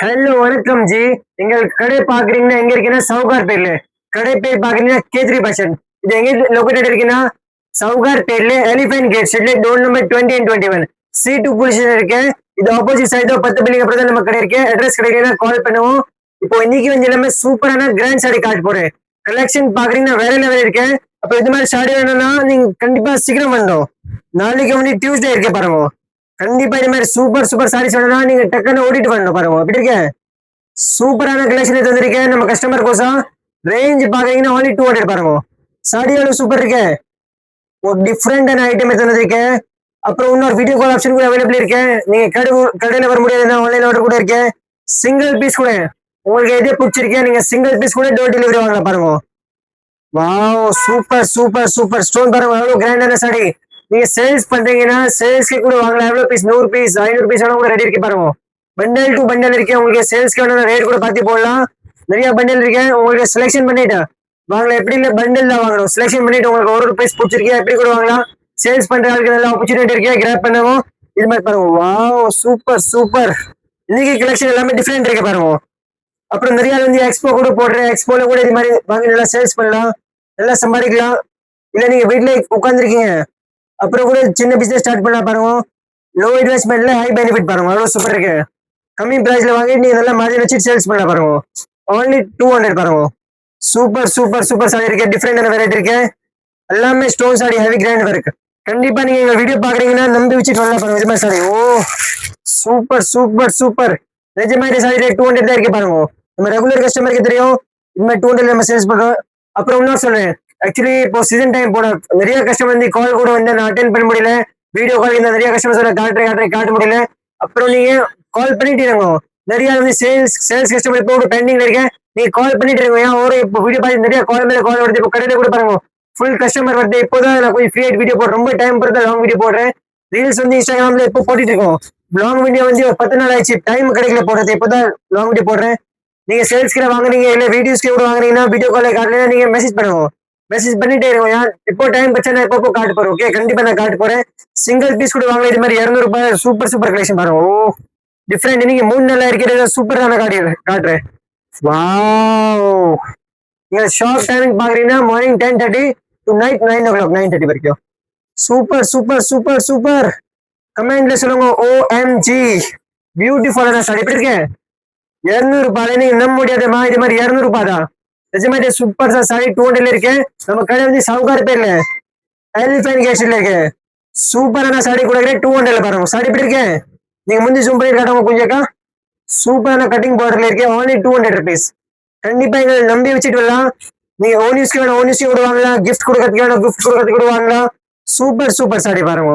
Hello வணக்கம் G. எங்கள் கடை பாக்குறீங்கன்னா எங்க இருக்குன்னா சவுகார் பேர்ல. கடை பேர் பாக்குறீங்கன்னா கேத்ரி பர்சன்ட். இது எங்க லொகேட்டட் இருக்குன்னா சவுகார் பேர்ல எலிபென்ட் கேட் ஸ்ட்ரீட்ல door number 20 and 21 C2 position இருக்கு. இது ஆப்போசிட் சைடு 10 பில்டிங் அப்புறம் தான் நம்ம கடை இருக்கு. அட்ரஸ் கிடைக்குன்னா கால் பண்ணுவோம். இப்போ இன்னைக்கு வந்து எல்லாமே சூப்பரான கிராண்ட் சாரி கார்டு போறேன். கலெக்ஷன் பாக்குறீங்கன்னா வேற லெவல் இருக்கு. அப்ப இது மாதிரி சாரி வேணும்னா நீங்க கண்டிப்பா சீக்கிரம் பண்ணணும். நாளைக்கு வந்து டியூஸ்டே இருக்கு பாருங்க. கண்டிப்பா இது மாதிரி சூப்பர் சூப்பர் சாரீஸ் வேணும்னா நீங்க டக்குன்னு ஓடிட்டு வரணும் பாருங்க. அப்படி இருக்கேன் சூப்பரான கலெக்ஷன் தந்திருக்கேன் நம்ம கஸ்டமர் கோசம். ரேஞ்ச் பாக்குறீங்கன்னா only 200 பாருங்க. சாரி எவ்வளவு சூப்பர் இருக்கு. ஒரு டிஃப்ரெண்டான ஐட்டம் தந்திருக்கேன். அப்புறம் இன்னொரு வீடியோ கால் ஆப்ஷன் கூட அவைலபிள் இருக்கு. நீங்க கடையில வர முடியாதுன்னா ஆன்லைன் ஆர்டர் கூட இருக்கு. சிங்கிள் பீஸ் கூட உங்களுக்கு எதே பிடிச்சிருக்கேன் நீங்க சிங்கிள் பீஸ் கூட டோர் டெலிவரி வாங்கலாம் பாருங்க. Wow super super super stone பாருங்க எவ்வளவு கிராண்டான சாரி. நீங்க சேல்ஸ் பண்றீங்கன்னா சேல்ஸ்க்கு கூட வாங்கலாம். எவ்வளவு பீஸ் 100 பீஸ் 500 பீஸ் கூட ரெடி இருக்கு பாருங்க. பண்டல் டு பண்டல் இருக்கு. உங்களுக்கு சேல்ஸ்க்கு வேணும் ரேட் கூட பார்த்து போடலாம். நிறைய பண்டல் இருக்கு. உங்களுக்கு செலக்ஷன் பண்ணிட்டு வாங்கலாம். எப்படி இல்ல பண்டல் தான் வாங்கணும். செலக்ஷன் பண்ணிட்டு உங்களுக்கு ஒரு பீஸ் பிடிச்சிருக்கா எப்படி கூட வாங்கலாம். சேல்ஸ் பண்ற ஆளுக்கு நல்ல ஆப்பர்ச்சுனிட்டி இருக்கு. கிராப் பண்ணவும் இது மாதிரி பாருங்க. Wow super super. இன்னைக்கு கலெக்ஷன் எல்லாமே டிஃப்ரெண்ட் இருக்கு பாருங்க. அப்புறம் நிறைய வந்து எக்ஸ்போ கூட போடுறேன். எக்ஸ்போல கூட இது மாதிரி வாங்கி நல்லா சேல்ஸ் பண்ணலாம். நல்லா சம்பாதிக்கலாம். இல்ல நீங்க வீட்ல உட்காந்துருக்கீங்க அப்புறம் கூட சின்ன பிசினஸ் ஸ்டார்ட் பண்ணலாம் பாருங்க. லோ இன்வெஸ்ட்மெண்ட்ல ஹை பெனிஃபிட் பாருங்க. அவ்வளவு சூப்பர் இருக்கு. கம்மி பிரைஸ்ல வாங்கி நீங்க நல்லா மார்ஜின் வச்சு சேல்ஸ் பண்ணலாம் பாருங்க. only 200 பாருங்க. சூப்பர் சூப்பர் சூப்பர் சாரி இருக்கு. டிஃப்ரெண்டான வெரைட்டி இருக்கு. எல்லாமே stone sari heavy grand work. கண்டிப்பா நீங்க எங்க வீடியோ பாக்குறீங்கன்னா நம்பி வச்சுட்டு வரலாம் பாருங்க. இது மாதிரி சாரி ஓ சூப்பர் சூப்பர் சூப்பர். நிஜமாதிரி சாரி ரேட் 200 தான் இருக்கு பாருங்க. நம்ம ரெகுலர் கஸ்டமருக்கு தெரியும் இது மாதிரி 200 நம்ம சேல்ஸ் பண்றோம். அப்புறம் இன்னும் சொல்றேன் ஆக்சுவலி இப்போ சீசன் டைம் போன நிறைய கஸ்டமர் வந்து கால் கூட வந்து நான் அட்டென்ட் பண்ண முடியல. வீடியோ கால் இந்த நிறைய கஸ்டமர் காட்ட முடியல. அப்புறம் நீங்க கால் பண்ணிட்டு இருங்க. நிறைய வந்து சேல்ஸ் கஸ்டமர் இப்போ பெண்டிங்ல இருக்கேன். நீங்க கால் பண்ணிட்டு இருங்க. ஏன் ஒரு இப்போ வீடியோ பார்த்து நிறைய கால் மேல கால் வருது. இப்போ கடையில கூட பாருங்க ஃபுல் கஸ்டமர் வருது. இப்போதான் நான் கொஞ்சம் ஃப்ரீ வீடியோ போடுறேன். ரொம்ப டைம் பொறுத்த லாங் வீடியோ போடுறேன். ரீல்ஸ் வந்து இன்ஸ்டாகிராம்ல இப்போ போட்டுட்டு இருக்கோம். லாங் வீடியோ வந்து 10 நாள் ஆயிடுச்சு. டைம் கிடைக்கல போடுறது. இப்போதான் லாங் வீடியோ போடுறேன். நீங்க சேல்ஸ்க்கு வாங்குறீங்க இல்ல வீடியோஸ்க்கு கூட வாங்குறீங்கன்னா வீடியோ கால் காட்டலாம். நீங்க மெசேஜ் பண்ணுங்க. மெசேஜ் பண்ணிட்டே இருங்க. இப்போ டைம் பிரச்சனை இப்போ காட்டு போறேன். ஓகே கண்டிப்பா நான் காட்டு போறேன். சிங்கிள் பீஸ் கூட வாங்கலாம். இது மாதிரி 200 ரூபாய் சூப்பர் சூப்பர் கலெக்ஷன் பாருங்க. ஓ டிஃப்ரெண்ட். இன்னைக்கு 3 நாளா இருக்கிறது சூப்பரான காட்டுறேன். வாவ் நீங்க ஷாப் டைமிங் பாக்குறீங்கன்னா மார்னிங் 10:30 டு நைட் 9 o'clock 9:30 வரைக்கும். Super super super super. கமெண்ட்ல சொல்லுங்க OMG பியூட்டிஃபுல்லான சாரி எப்படி இருக்கேன். 200 ரூபாய் நீங்க நம்ப முடியாதுமா. இது மாதிரி 200 ரூபாய் தான். நிஜமாதிரி சூப்பர் சாரி 200 இருக்கு. நம்ம கடை வந்து சவுகார் பேர்ல எலிபென்ட் கேட் ஸ்ட்ரீட்ல இருக்கு. சூப்பரான சாரி கொடுக்குறேன் 200 பாருங்க. சாரி எப்படி இருக்கேன் நீங்க முந்தி ஜூம் பண்ணி காட்டுங்க கொஞ்சக்கா. சூப்பரான கட்டிங் பார்டர்ல இருக்கு. only 200 rupees. கண்டிப்பா எங்களை நம்பி வச்சுட்டு வரலாம். நீங்க ஓனியூஸ்க்கு வேணும் ஓனியூஸ்க்கு கூட வாங்கலாம். கிஃப்ட் கொடுக்கறதுக்கு வேணும் கிஃப்ட் கொடுக்கறதுக்கு கூட வாங்கலாம். சூப்பர் சூப்பர் சாரி பாருங்க.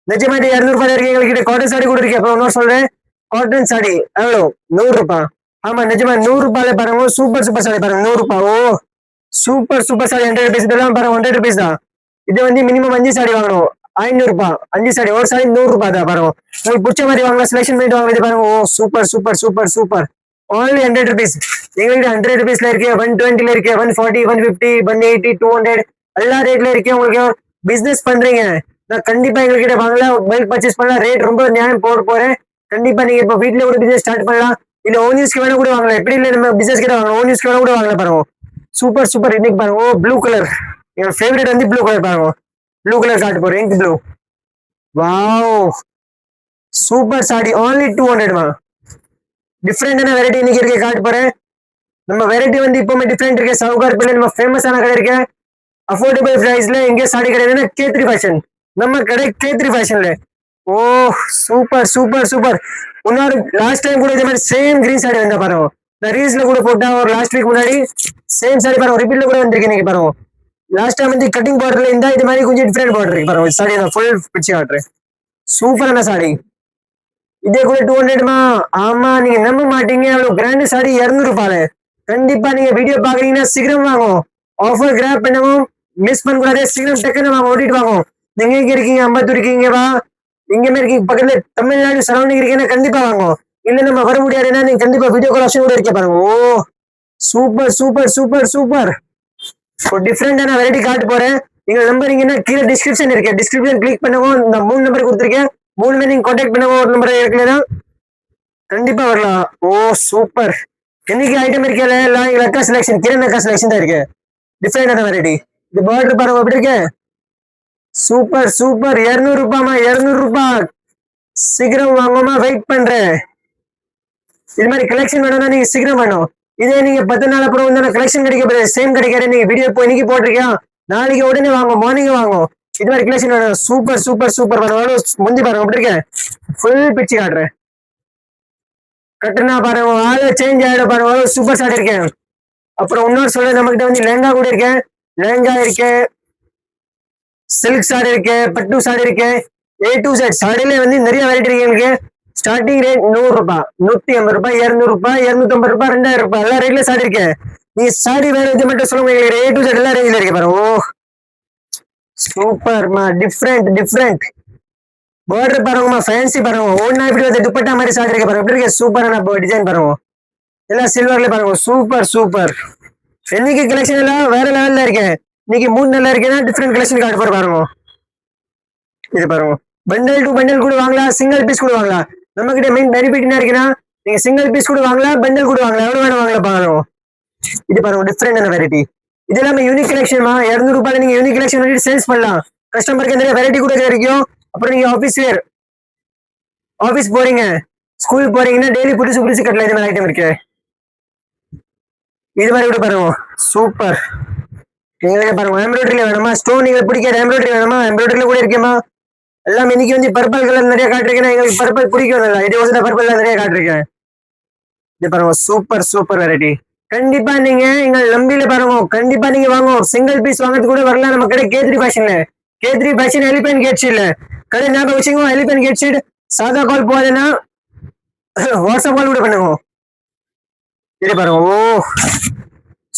நிஜமாதிரி 200 ரூபாய் இருக்கு. எங்ககிட்ட காட்டன் சாரி கூட இருக்கு. அப்புறம் இன்னொரு சொல்றேன் காட்டன் சாரி எவ்வளோ 100 ரூபாய். ஆமா நிஜமா 100 ரூபாயில பாருங்க. சூப்பர் சூப்பர் சாரி பாருங்க 100 ரூபாய். ஓ சூப்பர் சூப்பர் சாரி 100 rupees. இதெல்லாம் பாருங்க 100 rupees தான். இது வந்து மினிமம் 5 சாரி வாங்கணும். 500 ரூபாய் 5 சாரி. ஒரு சாரி 100 ரூபாய் தான் பாருங்க. உங்களுக்கு பிடிச்ச மாதிரி வாங்கலாம். செலக்ஷன் பண்ணிட்டு வாங்க. இது பாருங்க. ஓ super super super super. only 100 rupees. எங்ககிட்ட 100 rupeesல இருக்கு 120ல இருக்கு 140 150 180 200 எல்லா ரேட்ல இருக்கு. உங்களுக்கு பிசினஸ் பண்றீங்க நான் கண்டிப்பா எங்ககிட்ட வாங்கலாம். பல்க் பர்ச்சேஸ் பண்ணலாம். ரேட் ரொம்ப நியாயம் போறேன். கண்டிப்பா நீங்க இப்போ வீட்ல கூட பிசினஸ் ஸ்டார்ட் பண்ணலாம். இல்ல ஓனியூஸ்க்கு வேணா கூட வாங்கலாம். எப்படி இல்ல நம்ம பிசினஸ் கிட்ட வாங்கலாம். ஓனியூஸ்க்கு வேணா கூட வாங்கலாம் பாருங்க. Super super. இன்னைக்கு பாருங்க ஓ ப்ளூ கலர் என்னோட ஃபேவரட் வந்து ப்ளூ கலர் பாருங்க. ப்ளூ கலர் காட்டு போறேன். Ink blue. Wow super sorry only 200 டிஃப்ரெண்டான வெரைட்டி இன்னைக்கு இருக்க காட்டு போறேன். நம்ம வெரைட்டி வந்து இப்பவுமே டிஃப்ரெண்ட் இருக்கு. சவுகார் பேர்ல நம்ம ஃபேமஸான கடை இருக்கு. அஃபோர்டபுள் பிரைஸ்ல எங்கே சாரி கிடையாதுன்னா கேத்ரி ஃபேஷன். நம்ம கடை கேத்ரி ஃபேஷன்ல. ஓ சூப்பர் சூப்பர் சூப்பர். இன்னொரு லாஸ்ட் டைம் கூட இதே மாதிரி சேம் கிரீன் சாரி வந்தா பாருங்க. நான் ரீல்ஸ்ல கூட போட்டா ஒரு லாஸ்ட் வீக் முன்னாடி சேம் சாரி பாருங்க. ரிப்பீட்ல கூட வந்திருக்கேன் நீங்க பாருங்க. லாஸ்ட் டைம் வந்து கட்டிங் பார்டர்ல இருந்தா இது மாதிரி கொஞ்சம் டிஃப்ரெண்ட் பார்டர் இருக்கு பாருங்க. சாரி நான் ஃபுல் பிடிச்சு காட்டுறேன். சூப்பரான சாரி. இதே கூட 200 ஆமா நீங்க நம்ப மாட்டீங்க. அவ்வளவு கிராண்ட் சாரி 200 ரூபாய். கண்டிப்பா நீங்க வீடியோ பாக்குறீங்கன்னா சீக்கிரம் வாங்கும். ஆஃபர் கிராப் பண்ணவும் மிஸ் பண்ண கூடாது. சீக்கிரம் டக்குன்னு வாங்க ஓடிட்டு வாங்கும். நீங்க எங்க இருக்கீங்க அம்பத்தூர் இருக்கீங்கவா எங்கேயுமே இருக்கீங்க பக்கத்துல தமிழ்நாடு சரௌண்டிங் இருக்கீங்கன்னா கண்டிப்பா வாங்கும். இல்ல நம்ம வர முடியாதுன்னா நீங்க கண்டிப்பா வீடியோ கால் ஆப்ஷன் கூட இருக்க பாருங்க. ஓ சூப்பர் சூப்பர் சூப்பர் சூப்பர். ஒரு டிஃப்ரெண்டான வெரைட்டி காட்டு போறேன். நீங்க நம்புறீங்கன்னா கீழே டிஸ்கிரிப்ஷன் இருக்கு. டிஸ்கிரிப்ஷன் கிளிக் பண்ணவும் இந்த 3 நம்பர் கொடுத்துருக்கேன். 3 நீங்க கான்டாக்ட் பண்ணவும் ஒரு நம்பர் இருக்குன்னா கண்டிப்பா வரலாம். ஓ சூப்பர். இன்னைக்கு ஐட்டம் இருக்கல எல்லாம் அக்கா செலெக்ஷன், கிரண் அக்கா செலெக்ஷன் தான் இருக்கு. டிஃபரெண்டான வெரைட்டி. இது பார்டர் பாருங்க எப்படி இருக்கு. Super super. 200 ரூபாய்மா, 200 ரூபாய். சீக்கிரம் வாங்கம்மா, வெயிட் பண்றேன். இது மாதிரி கலெக்ஷன் வேணும்னா நீங்க சீக்கிரம் வேணும். இதே நீங்க 10 நாள் அப்புறம் வந்து கலெக்ஷன் கிடைக்க போறது சேம் கிடைக்காது. நீங்க வீடியோ போய் இன்னைக்கு போட்டிருக்கேன், நாளைக்கு உடனே வாங்க, மார்னிங் வாங்கும். இது மாதிரி கலெக்ஷன் வேணும். Super super super. முந்தி பாருங்க எப்படி இருக்கேன். ஃபுல் பிச்சு காட்டுறேன். கட்டுனா பாருங்க, ஆளு சேஞ்ச் ஆயிடும் பாருங்க. சூப்பர் சாட் இருக்கேன். அப்புறம் இன்னொரு சொல்ல, நம்ம கிட்ட வந்து லெங்கா கூட இருக்கேன். லெங்கா இருக்கு, சில்க் சாரி இருக்கு, பட்டு சாரி இருக்கு, A to Z சாரியில வந்து நிறைய வெரைட்டி இருக்கு. எனக்கு ஸ்டார்டிங் ரேட் 100 ரூபாய், 150 ரூபாய், 200 ரூபாய், 250 ரூபாய், 2000 ரூபாய், எல்லா ரேட்ல சாரி இருக்கு. நீ சாரி வேற இது மட்டும் சொல்லுங்க, A to Z எல்லா ரேஞ்சில இருக்கு பாருங்க. ஓ சூப்பர்மா, டிஃப்ரெண்ட் டிஃப்ரெண்ட். பார்டர் பாருங்கம்மா, ஃபேன்சி பாருங்க. ஒன்னா இப்படி வந்து துப்பட்டா மாதிரி சாரி இருக்கு பாருங்க. எப்படி இருக்கு சூப்பரான டிசைன் பாருங்க. எல்லாம் சில்வர்ல பாருங்க. Super super. இன்னைக்கு கலெக்ஷன் எல்லாம் வேற லெவல்ல இருக்கு. இன்னைக்கு 3 நல்லா இருக்குன்னா டிஃப்ரெண்ட் கலெக்ஷன் காட்டு பாருங்க. இது பாருங்க, பண்டல் டு பண்டல் கூட வாங்கலாம், சிங்கிள் பீஸ் கூட வாங்கலாம். நம்ம கிட்ட மெயின் பெனிஃபிட் என்ன இருக்குன்னா, நீங்க சிங்கிள் பீஸ் கூட வாங்கலாம், பண்டல் கூட வாங்கலாம், எவ்வளவு வேணும் வாங்கலாம் பாருங்க. இது பாருங்க, டிஃப்ரெண்டான வெரைட்டி. இது எல்லாமே யூனிக் கலெக்ஷன்மா. 200 ரூபாயில நீங்க யூனிக் கலெக்ஷன் வந்து சேல்ஸ் பண்ணலாம். கஸ்டமருக்கு நிறைய வெரைட்டி கூட கிடைக்கும். அப்புறம் நீங்க ஆபீஸ் வேர், ஆபீஸ் போறீங்க, ஸ்கூல் போறீங்கன்னா டெய்லி புதுசு புதுசு கட்டலாம். இது மாதிரி ஐட்டம் இருக்கு. இது மாதிரி கூட பாருங்க, சூப்பர். நீங்க பாருங்க, எம்ப்ராய்டரியில வேணுமா, ஸ்டோன் நீங்க பிடிக்காத எம்ப்ராய்டரி வேணுமா, எம்ப்ராய்டரியில கூட இருக்கேமா. எல்லாம் இன்னைக்கு வந்து பர்பிள் கலர் நிறைய காட்டிருக்கேன். எங்களுக்கு பர்பிள் பிடிக்கும். இது வந்து பர்பிள் நிறைய காட்டிருக்கேன். இது பாருங்க, சூப்பர் சூப்பர் வெரைட்டி. கண்டிப்பா நீங்க எங்க நம்பியில பாருங்க, கண்டிப்பா நீங்க வாங்க. சிங்கிள் பீஸ் வாங்குறது கூட வரலாம் நம்ம கடை K3 ஃபேஷன்ல. K3 ஃபேஷன் எலிபென்ட் கேட் ஷீட்ல கடை ஞாபகம் வச்சுக்கோ. Elephant gate street. சாதா கால் போகுதுன்னா வாட்ஸ்அப் கால் கூட பண்ணுங்க. இது பாருங்க, ஓ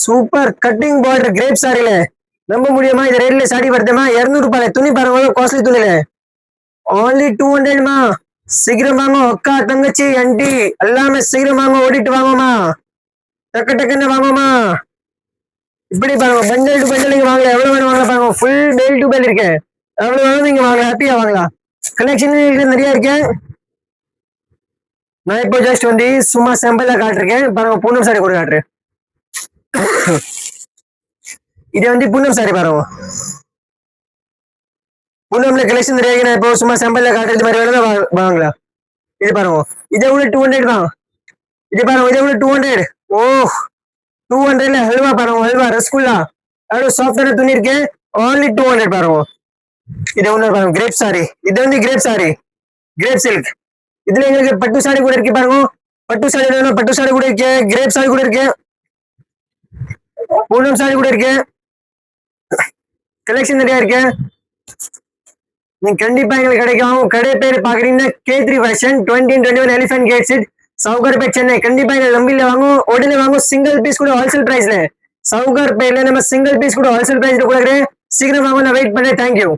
சூப்பர். கட்டிங் பார்டர் கிரேப் சாரில நம்ப முடியுமா? இது ரேட்ல சாடி வருதுமா, 200 ரூபாய். துணி பாருங்க, காஸ்ட்லி துணில only 200மா. சீக்கிரம் வாங்க அக்கா, தங்கச்சி, ஆண்டி எல்லாமே சீக்கிரம் வாங்க, ஓடிட்டு வாங்கம்மா, டக்கு டக்குன்னு வாங்கம்மா. இப்படி பாருங்க, பண்டல் டு பண்டல் நீங்க வாங்கலாம், எவ்வளவு வேணும் வாங்கலாம் பாருங்க. ஃபுல் பேல் டு பேல் இருக்கு, எவ்வளவு வேணும் நீங்க வாங்கலாம், ஹாப்பியா வாங்கலாம். கலெக்ஷன் நிறைய இருக்கு. நான் இப்போ ஜஸ்ட் வந்து சும்மா சாம்பிளா காட்டிருக்கேன் பாருங்க. பூனம் சாரி கூட காட்டுறேன். இது வந்து பூனம் சாரி பாருங்க. பூனம்ல கலெக்ஷன் நிறைய இருக்கு. நான் இப்போ சும்மா சாம்பிளா காட்டுறது மாதிரி வேணும் வாங்கலாம். இது பாருங்க, இதை விட 200 தான். இது பாருங்க, இதை விட 200. ஓ 200ல ஹல்வா பாருங்க, ஹல்வா ரசகுல்லா எவ்வளவு சாஃப்டான துணி இருக்கு. only 200 பாருங்க. இது ஒண்ணு பாருங்க, கிரேப் சாரி. இது வந்து கிரேப் சாரி, கிரேப் சில்க். இதுல எங்களுக்கு பட்டு சாரி கூட இருக்கு பாருங்க. பட்டு சாரி வேணும், பட்டு சாரி கூட இருக்கு, கிரேப் சாரி கூட இருக்கு, பூனம் சாரி கூட இருக்கு. கலெக்ஷன் நிறைய இருக்கு. நீங்க கண்டிப்பா எங்களுக்கு கிடைக்கும். கடை பேர் பாக்குறீங்கன்னா K3 fashion 2021 elephant gate street, Sowcarpet, Chennai. கண்டிப்பா எங்க நம்பில வாங்கும், உடனே வாங்கும். சிங்கிள் பீஸ் கூட ஹோல்சேல் பிரைஸ்ல, சவுகார்பேட்ல நம்ம சிங்கிள் பீஸ் கூட ஹோல்சேல் பிரைஸ்ல கொடுக்குறேன். சீக்கிரம் வாங்க, நான் வெயிட் பண்ணேன். தேங்க்யூ.